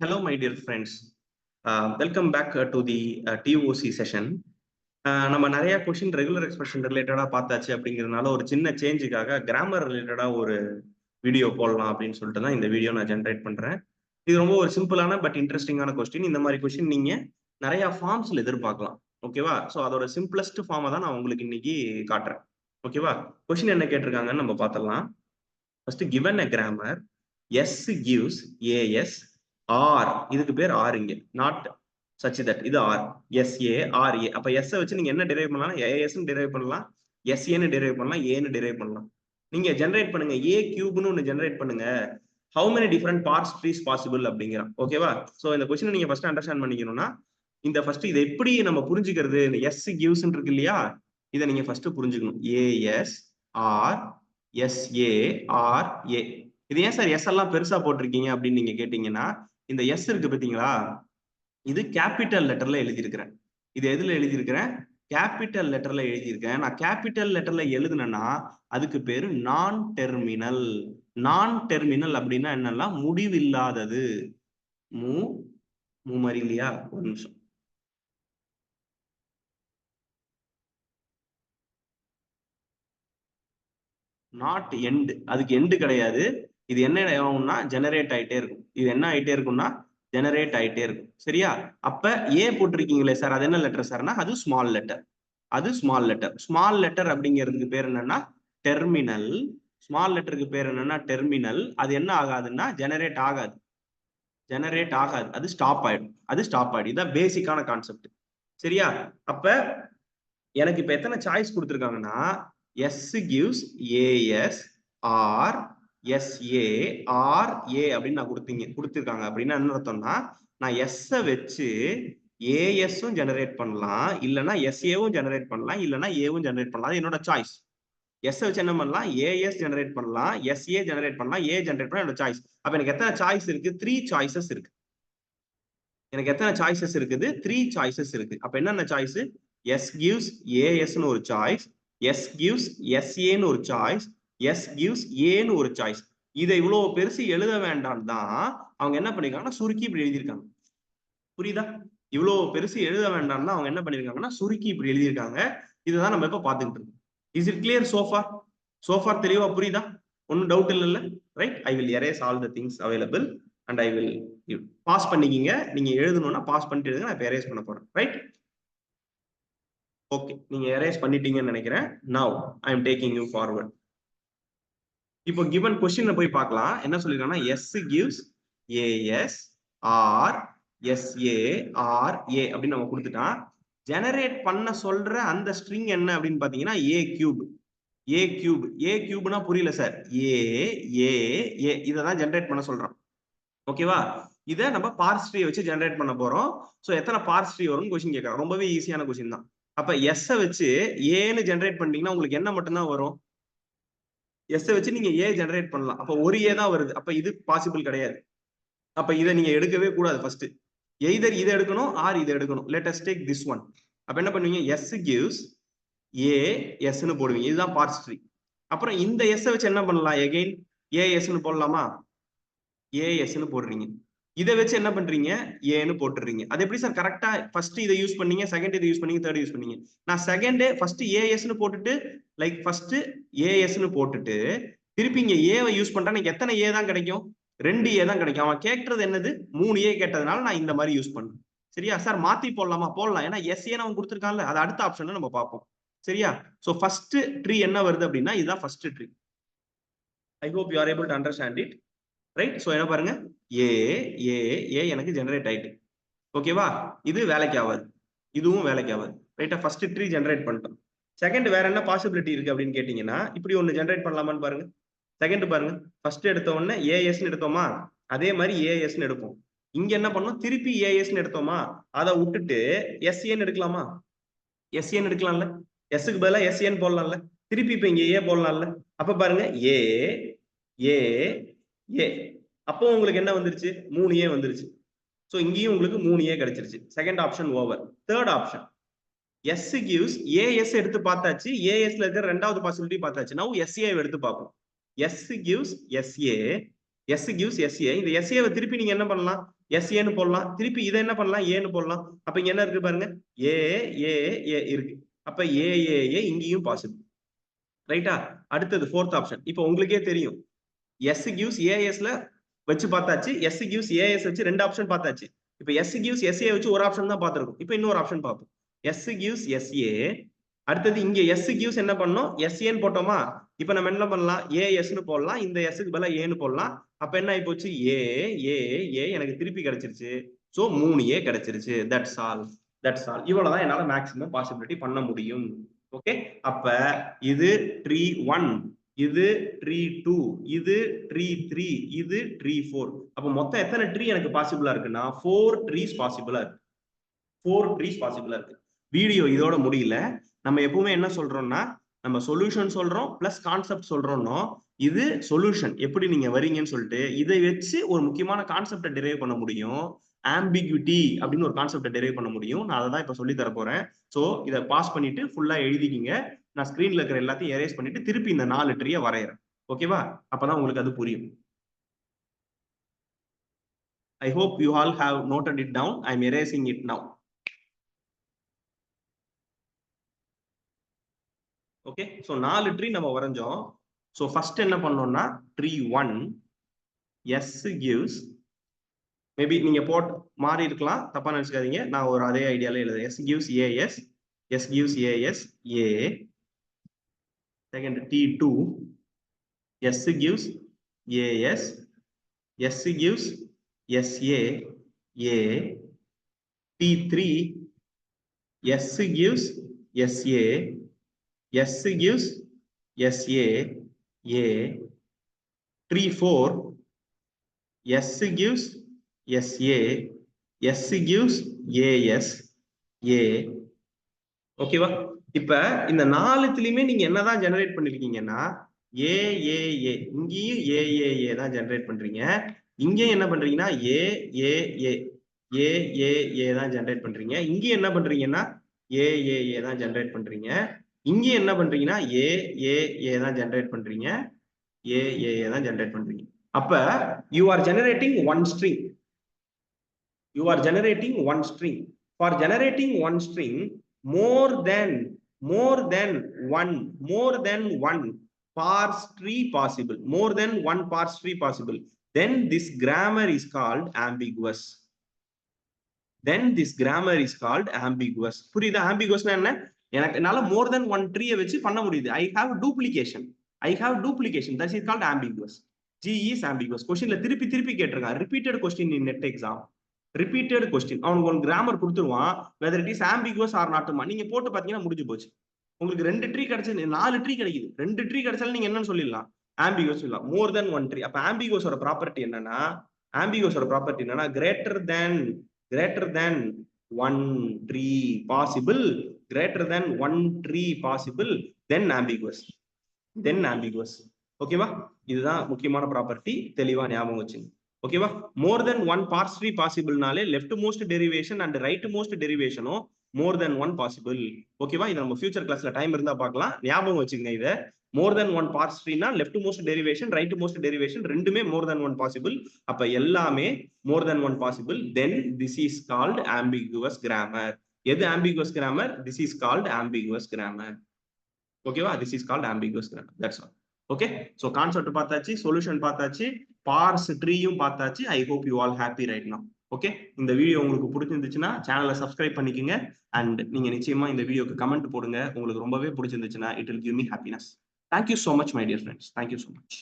Hello, my dear friends. Welcome back to the TOC session. நம்ம நிறைய question regular expression ரிலேட்டடா பார்த்தாச்சு அப்படிங்கிறதுனால ஒரு சின்ன சேஞ்சுக்காக கிராமர் ரிலேட்டடா ஒரு வீடியோ போடலாம் அப்படின்னு சொல்லிட்டு தான் இந்த வீடியோ நான் ஜென்ரேட் பண்றேன். இது ரொம்ப ஒரு சிம்பிளான பட் இன்ட்ரெஸ்டிங்கான கொஸ்டின். இந்த மாதிரி கொஸ்டின் நீங்க நிறைய ஃபார்ம்ஸ்ல எதிர்பார்க்கலாம். ஓகேவா? ஸோ அதோட சிம்பிளஸ்ட் ஃபார்மை தான் நான் உங்களுக்கு இன்னைக்கு காட்டுறேன். ஓகேவா? கொஸ்டின் என்ன கேட்டிருக்காங்கன்னு நம்ம பார்த்துடலாம். First given a grammar S gives AS R, இதுக்கு பேர் R இங்க, நாட் such that, இது R, SA RA. அப்ப S வச்சு நீங்க என்ன டிரைவ் பண்ணலாம்? AS ன்னு டிரைவ் பண்ணலாம், SA ன்னு டிரைவ் பண்ணலாம், A ன்னு டிரைவ் பண்ணலாம். நீங்க ஜெனரேட் பண்ணுங்க, A கியூப்னு ஒன்னு ஜெனரேட் பண்ணுங்க. how many different parts trees possible அப்படிங்கிறான். ஓகேவா? சோ இந்த क्वेश्चन நீங்க ஃபர்ஸ்ட் அண்டர்ஸ்டாண்ட் பண்ணிக்கணும்னா இந்த ஃபர்ஸ்ட் இதை எப்படி நம்ம புரிஞ்சுக்கிறது? இந்த S gives இருக்கு இல்லையா, இதை நீங்க ஃபர்ஸ்ட் புரிஞ்சுக்கணும். AS R SA R A. இது ஏன் சார் எஸ் எல்லாம் பெருசா போட்டிருக்கீங்க அப்படின்னு நீங்க கேட்டீங்கன்னா, இந்த எஸ் இருக்கு பாத்தீங்களா, இது கேபிட்டல் லெட்டர்ல எழுதியிருக்கிறேன். இது எதுல எழுதியிருக்கிறேன்? கேபிட்டல் லெட்டர்ல எழுதியிருக்கேன். நான் கேபிட்டல் லெட்டர்ல எழுதுனேன்னா அதுக்கு பேரு நான் டெர்மினல். நான் டெர்மினல் அப்படின்னா என்னன்னா முடிவில்லாதது. மாதிரி இல்லையா? ஒரு நிமிஷம். நாட் எண்ட், அதுக்கு எண்டு கிடையாது. இது என்ன ஆகும்னா ஜெனரேட் ஆயிட்டே இருக்கும். இது என்ன ஆயிட்டே இருக்கும்னா ஜெனரேட் ஆயிட்டே இருக்கும். சரியா? அப்ப ஏ போட்டிருக்கீங்களே சார், அது என்ன லெட்டர் சார்னா அது ஸ்மால் லெட்டர். அது ஸ்மால் லெட்டர். ஸ்மால் லெட்டர் அப்படிங்கிறதுக்கு பேர் என்னன்னா டெர்மினல். ஸ்மால் லெட்டருக்கு பேர் என்னன்னா டெர்மினல். அது என்ன ஆகாதுன்னா ஜெனரேட் ஆகாது. ஜெனரேட் ஆகாது, அது ஸ்டாப் ஆயிடும். அது ஸ்டாப் ஆயிடும். இதுதான் பேசிக்கான கான்செப்ட். சரியா? அப்ப எனக்கு இப்ப எத்தனை சாய்ஸ் கொடுத்துருக்காங்கன்னா, S gives AS or SA or A அப்படின்னு நான் கொடுத்துருக்காங்க. அப்படின்னா என்ன அர்த்தம்னா, நான் S வச்சு ASம் ஜெனரேட் பண்ணலாம், இல்லைன்னா SA-வும் ஜெனரேட் பண்ணலாம், இல்லைன்னா A-வும் ஜெனரேட் பண்ணலாம். அது என்னோட சாய்ஸ். S வச்சு என்ன பண்ணலாம்? AS ஜெனரேட் பண்ணலாம், SA ஜெனரேட் பண்ணலாம், A ஜெனரேட் பண்ணலாம். என்னோட சாய்ஸ். அப்ப எனக்கு எத்தனை சாய்ஸ் இருக்கு? 3 சாய்ஸஸ் இருக்கு. எனக்கு எத்தனை சாய்ஸஸ் இருக்குது? 3 சாய்ஸஸ் இருக்கு. அப்ப என்னென்ன சாய்ஸ்? S gives AS ன்னு ஒரு சாய்ஸ், S gives SA ன்னு ஒரு சாய்ஸ், S gives A ன்னு ஒரு சாய்ஸ். இதை இவ்வளவு பெருசு எழுத வேண்டாம் தான் அவங்க என்ன பண்ணிருக்காங்கன்னா சுருக்கி இப்படி எழுதியிருக்காங்க. புரியுதா? இவ்வளவு பெருசு எழுத வேண்டாம் தான் அவங்க என்ன பண்ணிருக்காங்கன்னா சுருக்கி இப்படி எழுதியிருக்காங்க. இதுதான் நம்ம இப்ப பாத்துக்கிட்டு இருக்கோம். Is it clear so far? So far தெளிவா புரியுதா? ஒன்னும் டவுட் இல்ல? Right. I will erase all the things available and I will pass பண்ணிக்கிங்க. நீங்க எழுதணும்னா பாஸ் பண்ணிட்டு எழுதுங்க. நான் இப்ப எரேஸ் பண்ண போறேன். ரைட்? ஓகே, நீங்க எரேஸ் பண்ணிட்டீங்கன்னு நினைக்கிறேன். Now I am taking you forward. இப்போ given கொஸ்டின் போய் பார்க்கலாம். என்ன சொல்லிருக்காங்கன்னா S gives AS or SA or A அப்படின்னு நம்ம கொடுத்துட்டான். ஜெனரேட் பண்ண சொல்ற அந்த ஸ்ட்ரிங் என்ன அப்படின்னு பாத்தீங்கன்னா A cube. A cube. A கியூப்னா புரியல சார். A A A இததான் ஜெனரேட் பண்ண சொல்றான். ஓகேவா? இதை நம்ம பார்ஸ் ட்ரீ வச்சு ஜெனரேட் பண்ண போறோம். சோ எத்தனை பார்ஸ் ட்ரீ வரும்னு கொஸ்டின் கேட்கறோம். ரொம்பவே ஈஸியான கொஸ்டின் தான். அப்ப S வச்சு ஏன்னு ஜெனரேட் பண்ணீங்கன்னா உங்களுக்கு என்ன மட்டும்தான் வரும்? S வச்சு நீங்க A ஜெனரேட் பண்ணலாம். அப்ப ஒரு A தான் வருது. அப்ப இது பாசிபிள் கிடையாது. அப்ப இதை நீங்க எடுக்கவே கூடாது. ஃபர்ஸ்ட் எய்தர் இதை எடுக்கணும் ஆர் இதை எடுக்கணும். Let us take this one. அப்ப என்ன பண்ணுவீங்க? S gives A S ன்னு போடுவீங்க. இதுதான் பார்ஸ் ட்ரீ. அப்புறம் இந்த S வச்சு என்ன பண்ணலாம்? எகைன் AS ன்னு போடலாமா? AS ன்னு போடுறீங்க. இதை வச்சு என்ன பண்றீங்க? ஏன்னு போட்டுறீங்க. அது எப்படி சார் கரெக்டா? ஃபர்ஸ்ட் இதை யூஸ் பண்ணீங்க, செகண்ட் இதை யூஸ் பண்ணீங்க, தேர்ட் யூஸ் பண்ணீங்க. நான் செகண்ட் ஃபர்ஸ்ட் ASன்னு போட்டுட்டு லைக் ஃபர்ஸ்ட் ASன்னு போட்டுட்டு திருப்பி இங்க ஏவை யூஸ் பண்றேன். எனக்கு எத்தனை A தான் கிடைக்கும்? 2 A தான் கிடைக்கும். அவன் கேட்கறது என்னது? 3 A கேட்டதுனால நான் இந்த மாதிரி யூஸ் பண்றேன். சரியா சார்? மாத்தி போடலாமா? போடலாம். ஏன்னா SA அவன் கொடுத்துருக்கான்ல, அது அடுத்த ஆப்ஷன் நம்ம பார்ப்போம். சரியா? சோ ஃபர்ஸ்ட் ட்ரீ என்ன வருது அப்படின்னா இதுதான் first tree. I hope you are able to understand it. Right? So என்ன பாருங்க, ஏ ஏ ஏ எனக்கு ஜெனரேட் ஆயிட்டு. ஓகேவா? இது வேலைக்கு ஆகாது, இதுவும் வேலைக்கு ஆகாது. ரைட்டா? ஃபர்ஸ்ட் ட்ரீ ஜெனரேட் பண்ணிட்டோம். செகண்ட் வேற என்ன பாசிபிலிட்டி இருக்கு அப்படின்னு கேட்டீங்கன்னா, இப்படி ஒன்னு ஜெனரேட் பண்ணலாமான்னு பாருங்க. செகண்ட் பாருங்க, ஃபர்ஸ்ட் எடுத்த உடனே ஏஎஸ்ன்னு எடுத்தோமா, அதே மாதிரி ஏஎஸ்ன்னு எடுப்போம். இங்க என்ன பண்ணோம்? திருப்பி ஏஎஸ்ன்னு எடுத்தோமா, அதை விட்டுட்டு எஸ்ஏன்னு எடுக்கலாமா? எஸ்ஏன்னு எடுக்கலாம்ல. எஸ்க்கு பதிலா எஸ்ஏன்னு போடலாம்ல. திருப்பி இப்ப இங்க ஏ போடலாம்ல. அப்ப பாருங்க ஏ ஏ ஏ. அப்போ உங்களுக்கு என்ன வந்துருச்சு? 3A வந்துருச்சு. சோ இங்கேயும் உங்களுக்கு 3A கிடைச்சிருச்சு. Second option over. Third option S gives AS எடுத்து பார்த்தாச்சு. ASல இருக்கிற ரெண்டாவது பாசிபிலிட்டி பார்த்தாச்சு. நவ SA எடுத்து பார்ப்போம். S gives SA. S gives SA. இந்த SA வை திருப்பி நீங்க என்ன பண்ணலாம்? எஸ்ஏன்னு போடலாம், திருப்பி இதை என்ன பண்ணலாம், ஏன்னு போடலாம். அப்ப இங்க என்ன இருக்கு பாருங்க, ஏ ஏ ஏ இருக்கு. அப்ப ஏ ஏ ஏ இங்கேயும் பாசிபிள். ரைட்டா? அடுத்தது ஃபோர்த் ஆப்ஷன். இப்போ உங்களுக்கே தெரியும், எஸ் கிவ்ஸ் ஏஎஸ்ல வச்சு பார்த்தாச்சு, எஸ் கிவ்ஸ் ஏஎஸ் வச்சு ரெண்டு ஆப்ஷன் பார்த்தாச்சு. இப்போ எஸ் கிவ்ஸ் எஸ்ஏ வச்சு ஒரு ஆப்ஷன் தான் பார்த்திருக்கோம். இப்போ இன்னொரு ஆப்ஷன் பார்ப்போம். எஸ் கிவ்ஸ் எஸ்ஏ, அடுத்தது இங்க எஸ் கிவ்ஸ் என்ன பண்ணோம், எஸ்ஏன்னு போட்டோமா. இப்போ நம்ம என்ன பண்ணலாம், ஏஎஸ்னு போடலாம், இந்த எஸ்க்கு பதிலா ஏன்னு போடலாம். அப்ப என்ன ஆகி போச்சு, ஏ ஏ ஏ எனக்கு திருப்பி கிடைச்சிருச்சு. சோ 3A கிடைச்சிருச்சு. That's all, that's all. இவ்வளவுதான் என்னால மேக்ஸிமம் பாசிபிலிட்டி பண்ண முடியும். ஓகே, அப்ப இது ட்ரீ 1, இது ட்ரீ 2, இது ட்ரீ 3, இது ட்ரீ 4. அப்ப மொத்தம் எத்தனை ட்ரீ எனக்கு பாசிபிளா இருக்குன்னா 4 ட்ரீஸ் பாசிபிளா இருக்கு. 4 ட்ரீஸ் பாசிபிளா இருக்கு. வீடியோ இதோட முடியல. நம்ம எப்பவுமே என்ன சொல்றோம்னா, நம்ம சொல்யூஷன் சொல்றோம் பிளஸ் கான்செப்ட் சொல்றோம்னோ, இது சொல்யூஷன் எப்படி நீங்க வரீங்கன்னு சொல்லிட்டு இதை வச்சு ஒரு முக்கியமான கான்செப்டை டெரைவ் பண்ண முடியும். ஆம்பிகுவிட்டி அப்படின்னு ஒரு கான்செப்டை டெரைவ் பண்ண முடியும். நான் அதை தான் இப்ப சொல்லி தர போறேன். சோ இதை பாஸ் பண்ணிட்டு ஃபுல்லா எழுதிக்கிங்க. நான் ஸ்கிரீன்ல இருக்கிற எல்லாத்தையும் எரேஸ் பண்ணிட்டு திருப்பி இந்த 4 ட்ரீயை வரையறேன். ஓகேவா? அப்பதான் உங்களுக்கு அது புரியும். I hope you all have noted it down. I am erasing it now. Okay, so 4 tree நம்ம வரைஞ்சோம். சோ ஃபர்ஸ்ட் என்ன பண்ணோம்னா ட்ரீ 1 எஸ் gives, மேபி நீங்க போட் மாறி இருக்கலாம், தப்பா நினைச்சுக்காதீங்க. நான் ஒரு அதே ஐடியால எழுதுறேன். S gives A S, S gives A S A. Second T2 S gives A S, S gives S A A. T3 S gives S A, S gives S A A. Tree 4 S gives S A, S gives A S A. ஓகேவா? இப்ப இந்த 4த்துலயுமே நீங்க என்னதான் generate பண்ணிருக்கீங்கன்னா ஏ ஏ ஏ, இங்கேயும் ஏ ஏ ஏ தான் generate பண்றீங்க. இங்கேயும் என்ன பண்றீங்கன்னா ஏ ஏ ஏ ஏ ஏ ஏ தான் ஜெனரேட் பண்றீங்க. இங்கேயும் என்ன பண்றீங்கன்னா ஏ ஏ ஏ தான் ஜெனரேட் பண்றீங்க. இங்கேயும் என்ன பண்றீங்கன்னா ஏ ஏ ஏ தான் ஜெனரேட் பண்றீங்க, ஏ ஏ ஏ தான் ஜெனரேட் பண்றீங்க. அப்ப you are generating one string. You are generating one string. For generating one string, more than one parse tree possible. More than one parse tree possible. Then this grammar is called ambiguous. Then this grammar is called ambiguous. புரியுதா? ambiguous என்ன? என்னால more than one tree வச்சு பண்ண முடியுது. I have duplication. That is called ambiguous. G is ambiguous. Questionல திருப்பி திருப்பி கேட்டிருக்காங்க. Repeated question in net exam. Repeated question. அவனுக்கு ஒரு கிராமர் கொடுத்துருவான், whether it is ambiguous or நாட்டுமா. நீங்க போட்டு பாத்தீங்கன்னா முடிஞ்சு போச்சு. உங்களுக்கு 2 ட்ரீ கிடைச்சது, 4 ட்ரீ கிடைக்குது. 2 ட்ரீ கிடைச்சாலும் நீங்க என்னன்னு சொல்லிடலாம், ஆம்பிகுவஸ் சொல்லலாம். More than one tree. அப்ப ஆம்பிகுவஸோட ப்ராப்பர்ட்டி என்னன்னா greater than one tree possible, then ambiguous. ஓகேவா? இதுதான் முக்கியமான ப்ராப்பர்ட்டி. தெளிவா ஞாபகம் வச்சுங்க. ஓகேவா? More than one parse tree பாசிபிள்னாலே left most derivation and right most டெரிவேஷனும் மோர் தென் ஒன் பாசிபிள். ஓகேவா? இதை நம்ம ஃபியூச்சர் கிளாஸ்ல டைம் இருந்தா பார்க்கலாம். ஞாபகம் வச்சுங்க இதை. மோர் தென் ஒன் பார்ஸ் ட்ரீனா left most derivation, right most derivation ரெண்டுமே மோர் தென் ஒன் பாசிபிள். அப்ப எல்லாமே more than one possible. Then this is called ambiguous grammar. எது ambiguous grammar? This is called ambiguous grammar. ஓகேவா? This is called ambiguous grammar. That's all. Okay, so concept பார்த்தாச்சு, solution பார்த்தாச்சு, parse ட்ரீயும் பார்த்தாச்சு. I hope you all happy right now. Okay, இந்த video உங்களுக்கு பிடிச்சிருந்துச்சுன்னா சேனலை சப்ஸ்கிரைப் பண்ணிக்கோங்க. அண்ட் நீங்க நிச்சயமா இந்த வீடியோக்கு கமெண்ட் போடுங்க. உங்களுக்கு ரொம்பவே பிடிச்சிருந்துச்சுன்னா it will give me happiness. Thank you so much my dear friends. Thank you so much.